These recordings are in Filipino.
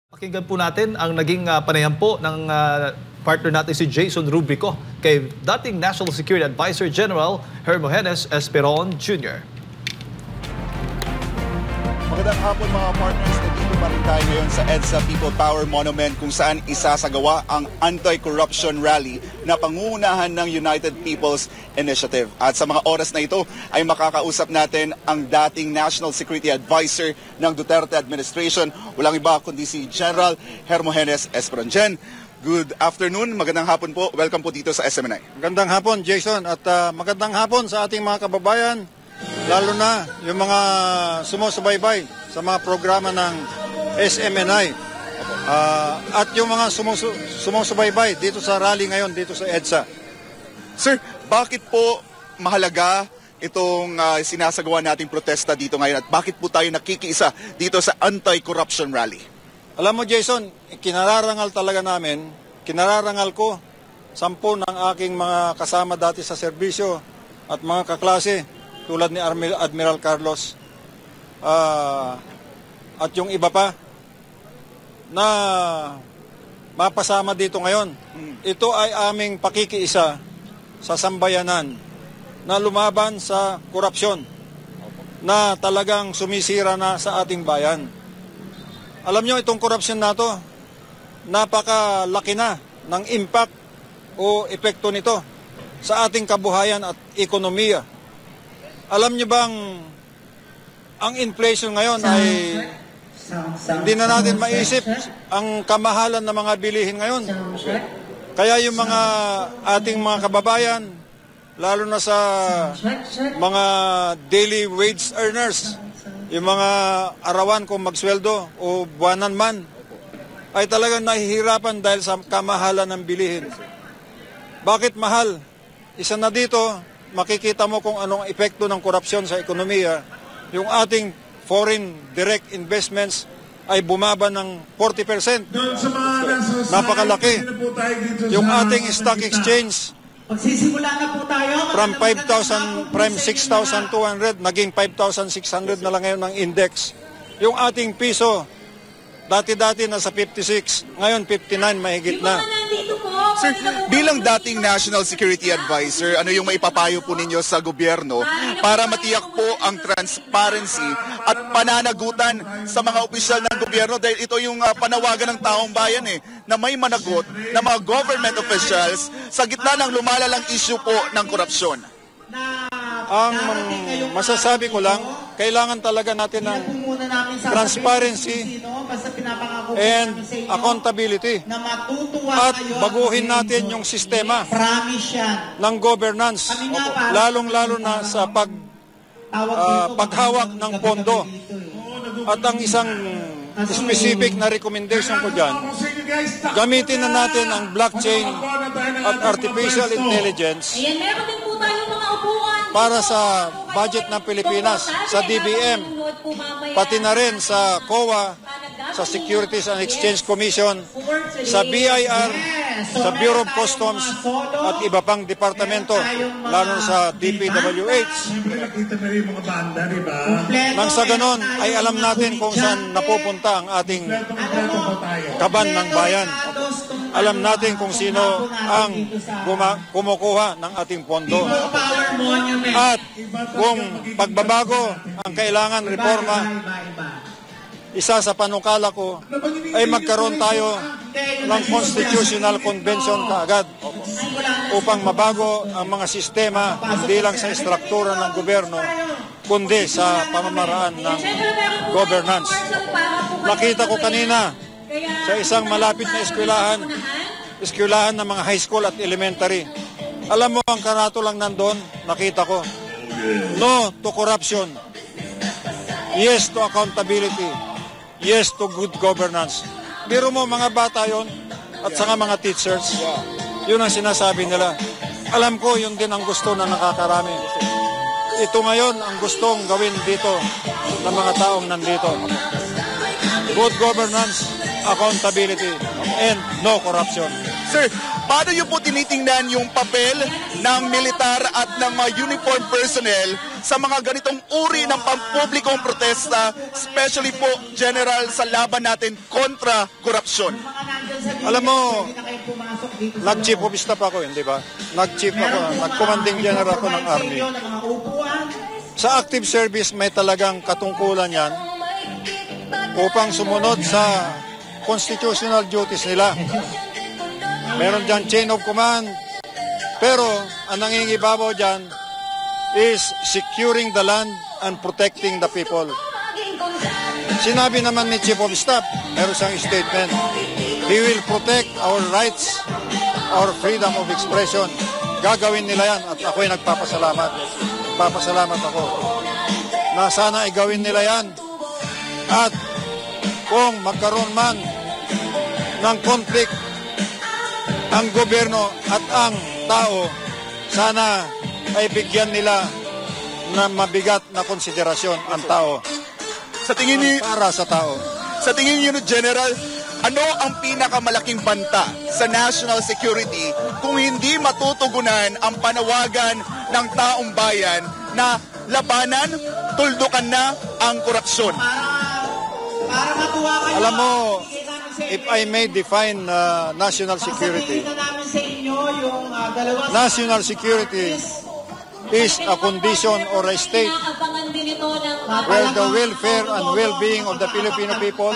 Pakinggan po natin ang naging panayam po ng partner natin si Jason Rubrico kay dating National Security Advisor General Hermogenes Esperon Jr. Magandang hapon mga partners, nandito pa rin tayo ngayon sa EDSA People Power Monument kung saan isasagawa ang Anti-Corruption Rally na pangungunahan ng United People's Initiative. At sa mga oras na ito ay makakausap natin ang dating National Security Advisor ng Duterte Administration, walang iba kundi si General Hermogenes Esperon. Gen, good afternoon, magandang hapon po, welcome po dito sa SMNI. Magandang hapon Jason at magandang hapon sa ating mga kababayan. Lalo na yung mga sumusubaybay sa mga programa ng SMNI at yung mga sumusubaybay dito sa rally ngayon dito sa EDSA. Sir, bakit po mahalaga itong sinasagawa nating protesta dito ngayon at bakit po tayo nakikiisa dito sa Anti-Corruption Rally? Alam mo Jason, kinararangal talaga namin, kinararangal ko 10 ng aking mga kasama dati sa serbisyo at mga kaklase tulad ni Admiral Carlos at yung iba pa na mapasama dito ngayon. Ito ay aming pakikiisa sa sambayanan na lumaban sa korupsyon na talagang sumisira na sa ating bayan. Alam nyo itong korupsyon na to, napakalaki na ng impact o epekto nito sa ating kabuhayan at ekonomiya. Alam niyo bang ang inflation ngayon ay hindi na natin maisip ang kamahalan ng mga bilihin ngayon. Kaya yung mga ating mga kababayan, lalo na sa mga daily wage earners, yung mga arawan kung magsweldo o buwanan man, ay talagang nahihirapan dahil sa kamahalan ng bilihin. Bakit mahal? Isa na dito, makikita mo kung anong epekto ng korupsyon sa ekonomiya. Yung ating foreign direct investments ay bumaba ng 40%. Napakalaki. Yung ating stock exchange from 6,200 naging 5,600 na lang ngayon ng index. Yung ating piso, dati-dati nasa 56, ngayon 59 mahigit na. Sir, bilang dating National Security Advisor, ano yung maipapayo po ninyo sa gobyerno para matiyak po ang transparency at pananagutan sa mga opisyal ng gobyerno? Dahil ito yung panawagan ng taong bayan na may managot na mga government officials sa gitna ng lumalalang issue po ng korupsyon. Ang masasabi ko lang, kailangan talaga natin ng transparency and accountability at baguhin natin yung sistema ng governance, lalong-lalo na sa paghawak ng pondo. At ang isang specific na recommendation ko dyan, gamitin na natin ang blockchain at artificial intelligence para sa budget ng Pilipinas, sa DBM, pati na rin sa COA, sa Securities and Exchange Commission, sa BIR, sa Bureau of Customs, at iba pang departamento, lalo sa DPWH. Nang sa ganon, ay alam natin kung saan napupunta ang ating kaban ng bayan. Alam natin kung sino ang kumukuha ng ating pondo. At kung pagbabago ang kailangan reforma, isa sa panukala ko ay magkaroon tayo ng Constitutional Convention kaagad upang mabago ang mga sistema hindi lang sa istruktura ng gobyerno kundi sa pamamaraan ng governance. Nakita ko kanina sa isang malapit na eskwelahan ng mga high school at elementary. Alam mo, ang karato lang nandun, nakita ko, no to corruption, yes to accountability, yes to good governance. Biro mo, mga bata yon at saka mga teachers, yun ang sinasabi nila. Alam ko, yun din ang gusto na nakakarami. Ito ngayon ang gustong gawin dito ng mga taong nandito. Good governance, accountability, and no corruption. Sir, Paano niyo po tinitingnan yung papel ng militar at ng mga uniform personnel sa mga ganitong uri ng pampublikong protesta, especially po, General, sa laban natin kontra korupsyon? Alam mo, nag-chief of staff ako, hindi ba? Nag-chief ako, nag-commanding general ako ng army. Sa active service, may talagang katungkulan yan upang sumunod sa constitutional duties nila. Meron dyan chain of command, pero ang nangingibabaw dyan is securing the land and protecting the people. Sinabi naman ni Chief of Staff, meron siyang statement, he will protect our rights, our freedom of expression. Gagawin nila yan at ako'y nagpapasalamat. Nagpapasalamat ako na sana igawin nila yan. At kung magkaroon man ng conflict ang gobyerno at ang tao, sana ay bigyan nila na mabigat na konsiderasyon ang tao. Sa tingin niyo, para sa tao. Sa tingin niyo, General, ano ang pinakamalaking banta sa national security kung hindi matutugunan ang panawagan ng taong bayan na labanan, tuldukan na ang korupsyon? Alam mo, if I may define national security, national security is a condition or a state where the welfare and well-being of the Filipino people,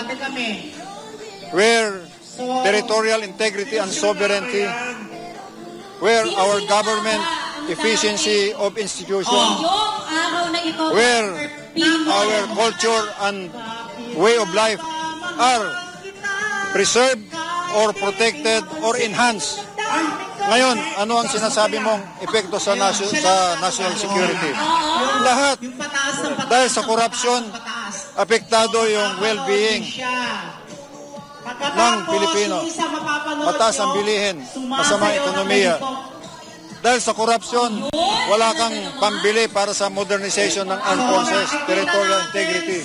where territorial integrity and sovereignty, where our government efficiency of institutions, where our culture and way of life are preserved or protected or enhanced. Ngayon, ano ang sinasabi mong epekto sa national security? Lahat. Dahil sa corruption, apektado yung well-being ng Pilipino. Mataas ang bilihin, masamang ekonomiya. Dahil sa corruption, wala kang pambili para sa modernization ng armed forces, territorial integrity,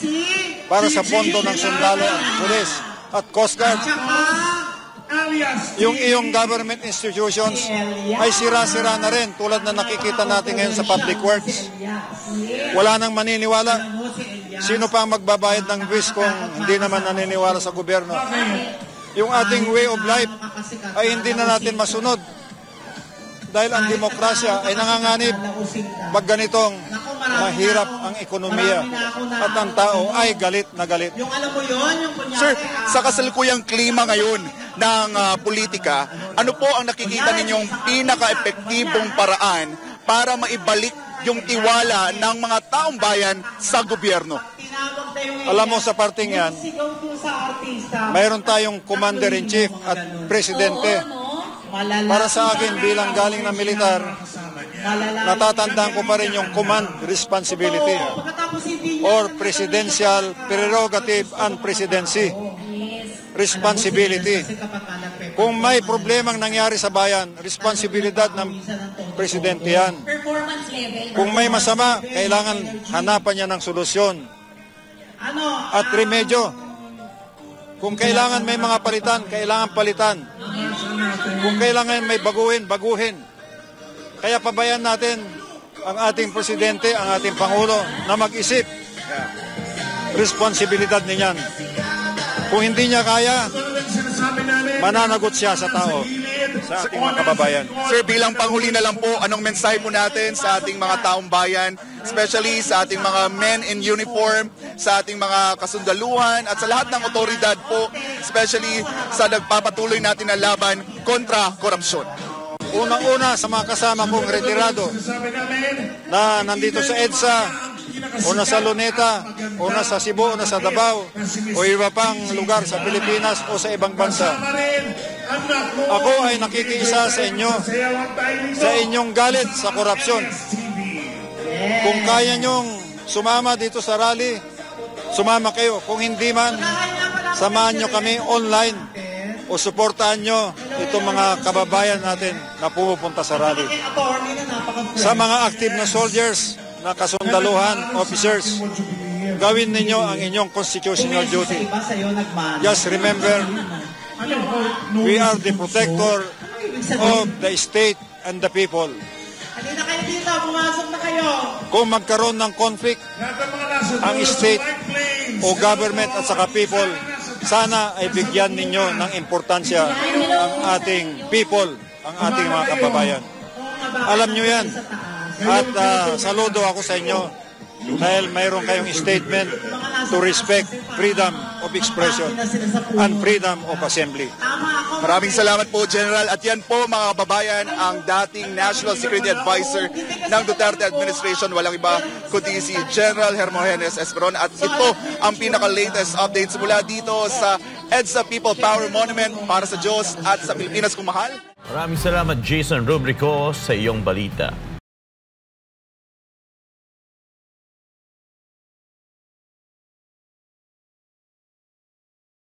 para sa pondo ng sundalo, pulis, at Coast Guard. Yung iyong government institutions ay sira-sira na rin tulad na nakikita natin ngayon sa public works. Wala nang maniniwala. Sino pa ang magbabayad ng buwis kung hindi naman naniniwala sa gobyerno? Yung ating way of life ay hindi na natin masunod. Dahil ang demokrasya ay nanganganib pag ganitong mahirap ang ekonomiya at ang tao ay galit na galit. Sir, sa kasalukuyang klima ngayon ng politika, ano po ang nakikita ninyong pinaka-epektibong paraan para maibalik yung tiwala ng mga taong bayan sa gobyerno? Alam mo, sa parting yan, mayroon tayong commander-in-chief at presidente. Para sa akin bilang galing ng militar, natatandaan ko pa rin yung command responsibility or presidential prerogative and presidency responsibility. Kung may problemang nangyari sa bayan, responsibilidad ng presidente yan. Kung may masama, kailangan hanapan niya ng solusyon at remedyo. Kung kailangan may mga palitan, kailangan palitan. Kung kailangan may baguhin, baguhin. Kaya pabayaan natin ang ating presidente, ang ating pangulo na mag-isip. Responsibilidad niyan. Kung hindi niya kaya, mananagot siya sa tao, sa ating mga kababayan. Sir, bilang panghuli na lang po, anong mensahe po natin sa ating mga taong bayan, especially sa ating mga men in uniform, sa ating mga kasundaluhan, at sa lahat ng otoridad po, especially sa nagpapatuloy natin na laban kontra korupsyon? Unang-una sa mga kasama kong retirado na nandito sa EDSA, o nasa Luneta, o nasa Cebu, o nasa Davao, o iba pang lugar sa Pilipinas o sa ibang bansa. Ako ay nakikiisa sa inyo, sa inyong galit sa korupsyon. Kung kaya nyong sumama dito sa rally, sumama kayo. Kung hindi man, samahan nyo kami online o suportahan nyo itong mga kababayan natin na pumupunta sa rally. Sa mga active na soldiers, na kasundaluhan, officers, gawin ninyo ang inyong constitutional duty. Just remember, we are the protector of the state and the people. Halina kayo dito, pumasok na kayo. Kung magkaroon ng conflict ang state o government at saka people, sana ay bigyan ninyo ng importansya ang ating people, ang ating mga kababayan. Alam nyo yan. At saludo ako sa inyo dahil mayroon kayong statement to respect freedom of expression and freedom of assembly. Maraming salamat po, General. At yan po, mga kababayan, ang dating National Security Advisor ng Duterte Administration. Walang iba kundi si General Hermogenes Esperon. At ito ang pinaka-latest updates mula dito sa EDSA People Power Monument para sa Diyos at sa Pilipinas kung mahal. Maraming salamat, Jason Rubrico, sa iyong balita.